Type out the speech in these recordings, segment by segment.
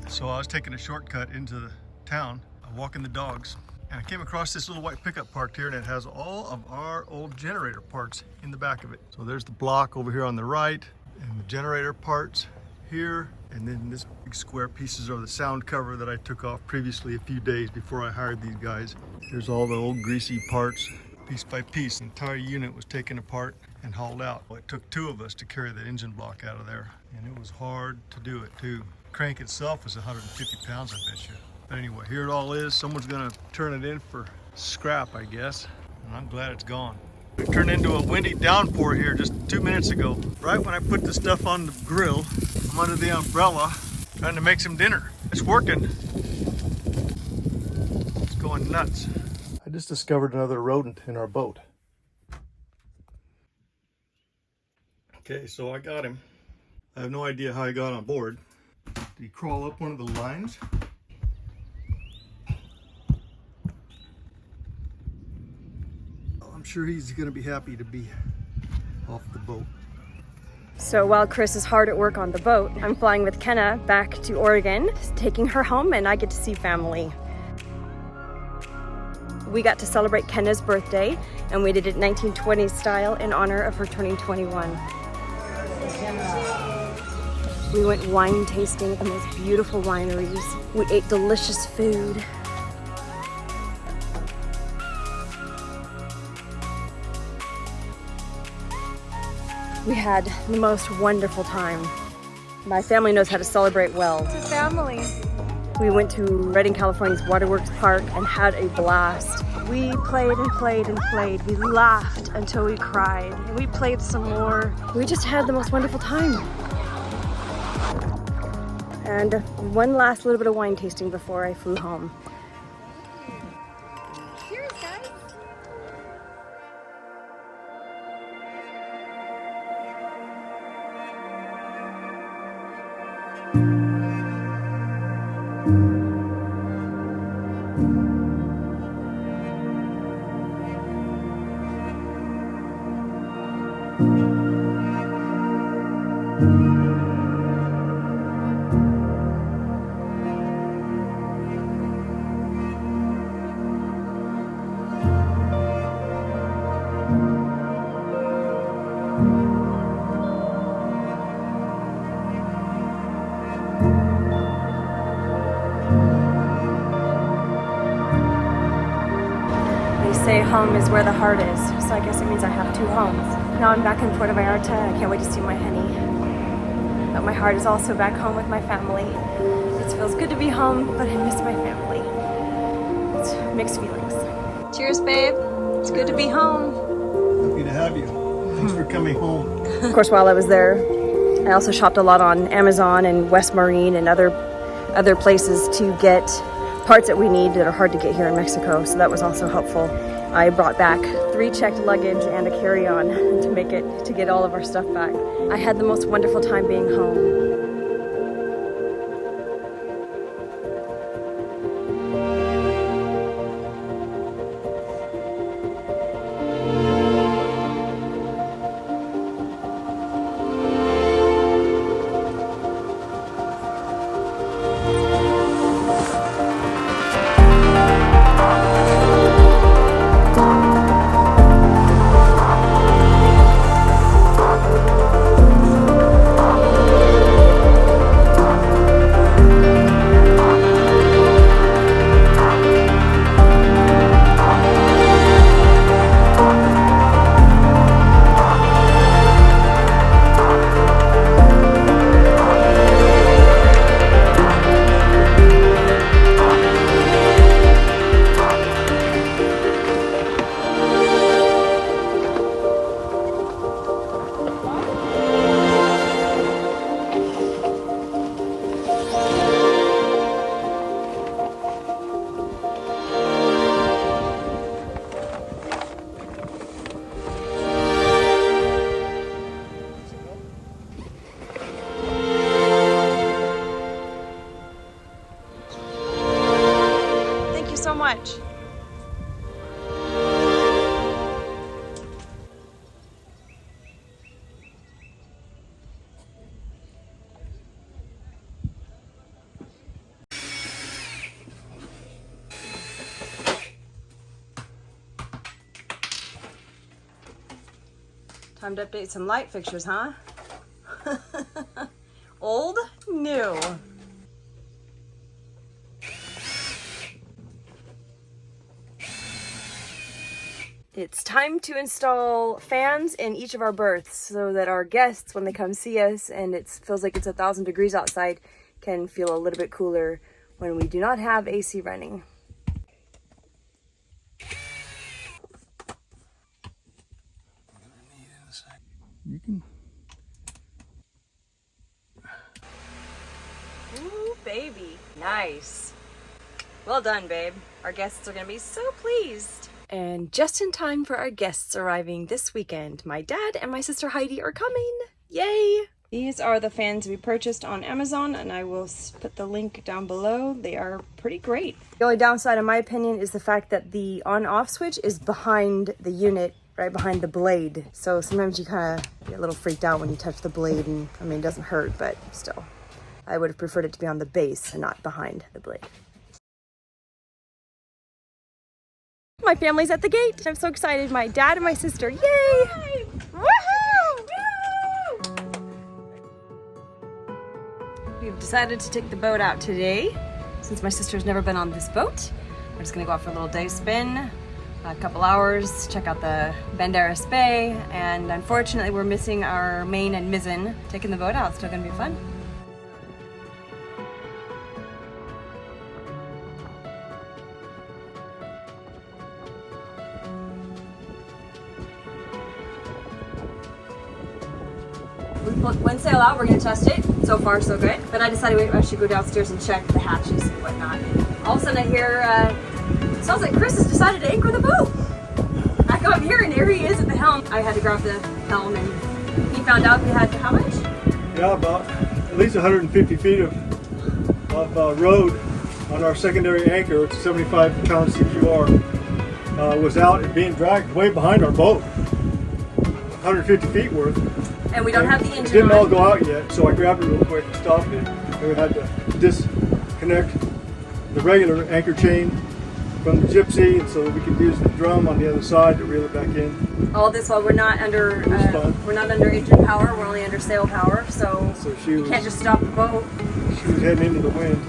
So I was taking a shortcut into the town, walking the dogs, and I came across this little white pickup parked here, and it has all of our old generator parts in the back of it. So there's the block over here on the right, and the generator parts here, and then this big square pieces are the sound cover that I took off previously a few days before I hired these guys. Here's all the old greasy parts, piece by piece. The entire unit was taken apart and hauled out. Well, it took two of us to carry the engine block out of there, and it was hard to do it too. The crank itself was 150 pounds, I bet you. But anyway, here it all is. Someone's gonna turn it in for scrap, I guess, and I'm glad it's gone. It turned into a windy downpour here just 2 minutes ago. Right when I put the stuff on the grill, I'm under the umbrella trying to make some dinner. It's working. It's going nuts. I just discovered another rodent in our boat. Okay, so I got him. I have no idea how he got on board. Did he crawl up one of the lines? I'm sure he's going to be happy to be off the boat. So while Chris is hard at work on the boat, I'm flying with Kenna back to Oregon, taking her home, and I get to see family. We got to celebrate Kenna's birthday, and we did it 1920s style in honor of her turning 21. We went wine tasting at the most beautiful wineries. We ate delicious food. We had the most wonderful time. My family knows how to celebrate well. It's a family. We went to Redding, California's Waterworks Park and had a blast. We played and played and played. We laughed until we cried. And we played some more. We just had the most wonderful time. And one last little bit of wine tasting before I flew home. Cheers, guys. Say home is where the heart is, so I guess it means I have two homes. Now I'm back in Puerto Vallarta. I can't wait to see my honey. But my heart is also back home with my family. It feels good to be home, but I miss my family. It's mixed feelings. Cheers, babe. It's good to be home. Happy to have you. Thanks for coming home. Of course, while I was there, I also shopped a lot on Amazon and West Marine and other places to get parts that we need that are hard to get here in Mexico, so that was also helpful. I brought back 3 checked luggage and a carry-on to get all of our stuff back. I had the most wonderful time being home. so much. Time to update some light fixtures, huh? Old, new. It's time to install fans in each of our berths so that our guests, when they come see us and it feels like it's 1,000 degrees outside, can feel a little bit cooler when we do not have AC running. You can. Ooh, baby. Nice. Well done, babe. Our guests are going to be so pleased. And just in time for our guests arriving this weekend, my dad and my sister Heidi are coming. Yay! These are the fans we purchased on Amazon, and I will put the link down below. They are pretty great. The only downside, in my opinion, is the fact that the on-off switch is behind the unit, right behind the blade. So sometimes you kind of get a little freaked out when you touch the blade, and I mean, it doesn't hurt, but still. I would have preferred it to be on the base and not behind the blade. My family's at the gate. I'm so excited. My dad and my sister. Yay! Yay! Woohoo! We've decided to take the boat out today. Since my sister's never been on this boat, we're just gonna go out for a little day spin, a couple hours, check out the Banderas Bay, and unfortunately we're missing our main and mizzen. Taking the boat out, it's still gonna be fun. We pulled one sail out, we're gonna test it. So far, so good. But I decided I should go downstairs and check the hatches and whatnot. And all of a sudden I hear, it sounds like Chris has decided to anchor the boat. I go up here and there he is at the helm. I had to grab the helm and he found out we had, how much? Yeah, about at least 150 feet of road on our secondary anchor. It's a 75 pound CQR. Was out and being dragged way behind our boat. 150 feet worth. And we don't have the engine It didn't on. all go out yet, so I grabbed it real quick and stopped it. And we had to disconnect the regular anchor chain from the Gypsy, and so we could use the drum on the other side to reel it back in. All this while we're not under engine power, we're only under sail power, so you can't just stop the boat. She was heading into the wind,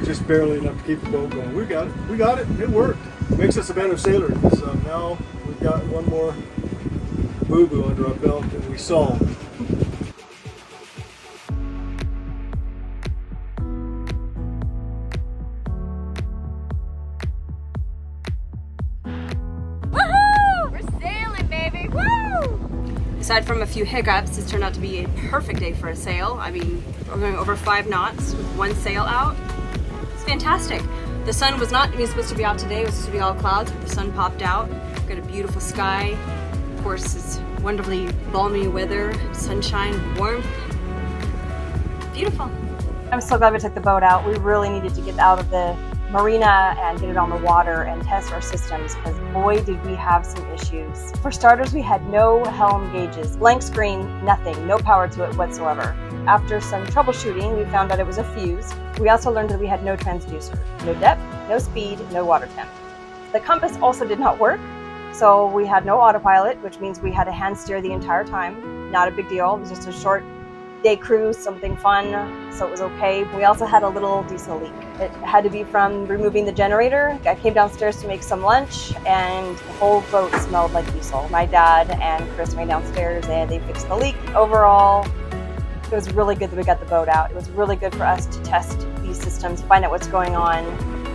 just barely enough to keep the boat going. We got it, it worked. Makes us a better sailor. So now we've got one more boo-boo under our belt and we solved. Woohoo! We're sailing, baby! Woo! Aside from a few hiccups, this turned out to be a perfect day for a sail. I mean, we're going over 5 knots with one sail out. It's fantastic. The sun was not even supposed to be out today. It was supposed to be all clouds, but the sun popped out. We've got a beautiful sky. Of course, it's wonderfully balmy weather, sunshine, warmth. Beautiful. I'm so glad we took the boat out. We really needed to get out of the marina and get it on the water and test our systems, because boy did we have some issues. For starters, we had no helm gauges, blank screen, nothing, no power to it whatsoever. After some troubleshooting, we found out it was a fuse. We also learned that we had no transducer, no depth, no speed, no water temp. The compass also did not work. So we had no autopilot, which means we had to hand steer the entire time. Not a big deal, it was just a short day cruise, something fun, so it was okay. We also had a little diesel leak. It had to be from removing the generator. I came downstairs to make some lunch and the whole boat smelled like diesel. My dad and Chris ran downstairs and they fixed the leak. Overall, it was really good that we got the boat out. It was really good for us to test these systems, find out what's going on.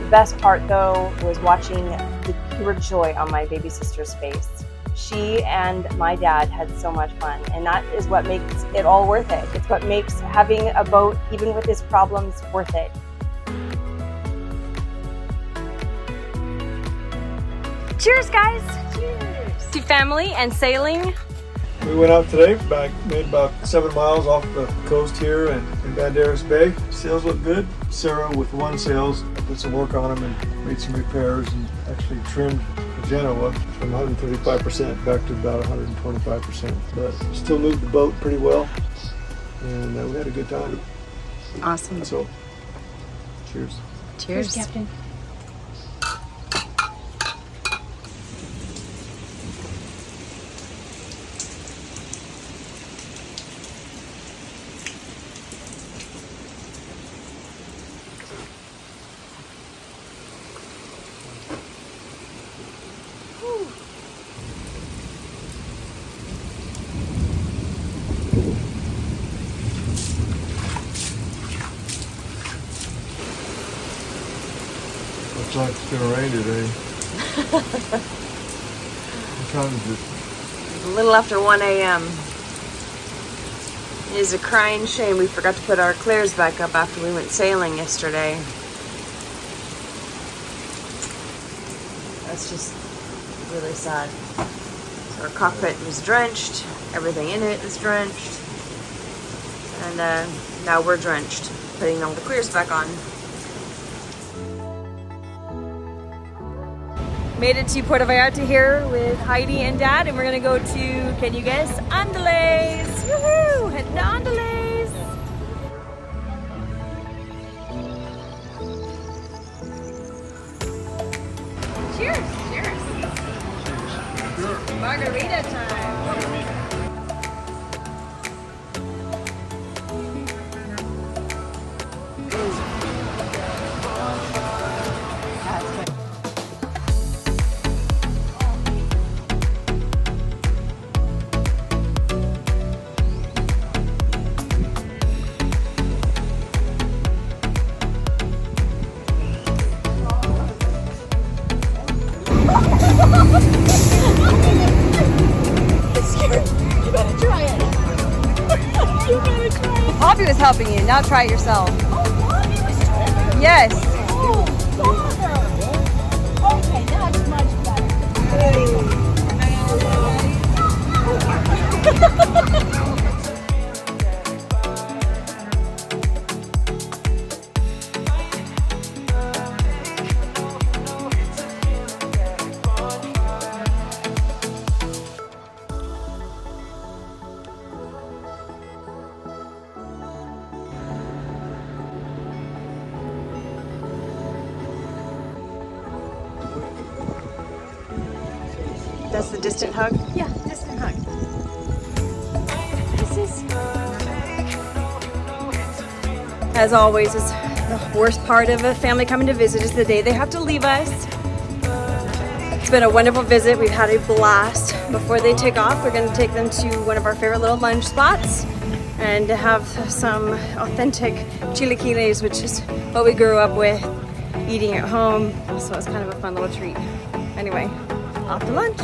The best part though was watching the pure joy on my baby sister's face. She and my dad had so much fun, and that is what makes it all worth it. It's what makes having a boat, even with its problems, worth it. Cheers, guys! Cheers! To family and sailing. We went out today, made about 7 miles off the coast here in Banderas Bay. Sails look good, Sarah with One Sales did some work on them and made some repairs and actually trimmed the Genoa from 135% back to about 125%. But still moved the boat pretty well, and we had a good time. Awesome. So, cheers. Cheers, Captain. Looks like it's gonna rain today. What time is it? A little after 1 a.m. It is a crying shame we forgot to put our clears back up after we went sailing yesterday. That's just really sad. So our cockpit was drenched, everything in it is drenched, and now we're drenched, putting all the clears back on. Made it to Puerto Vallarta here with Heidi and Dad, and we're gonna go to, can you guess, Andales! Woohoo! Heading to Andales! Cheers! Cheers! Margarita time! Bobby was helping you, now try it yourself. Oh, Bobby was trying. Yes. Oh, bother. Okay, now it's much better. That's the distant hug? Yeah, distant hug. As always, it's the worst part of a family coming to visit is the day they have to leave us. It's been a wonderful visit. We've had a blast. Before they take off, we're going to take them to one of our favorite little lunch spots and have some authentic chilaquiles, which is what we grew up with, eating at home. So it's kind of a fun little treat. Anyway, off to lunch.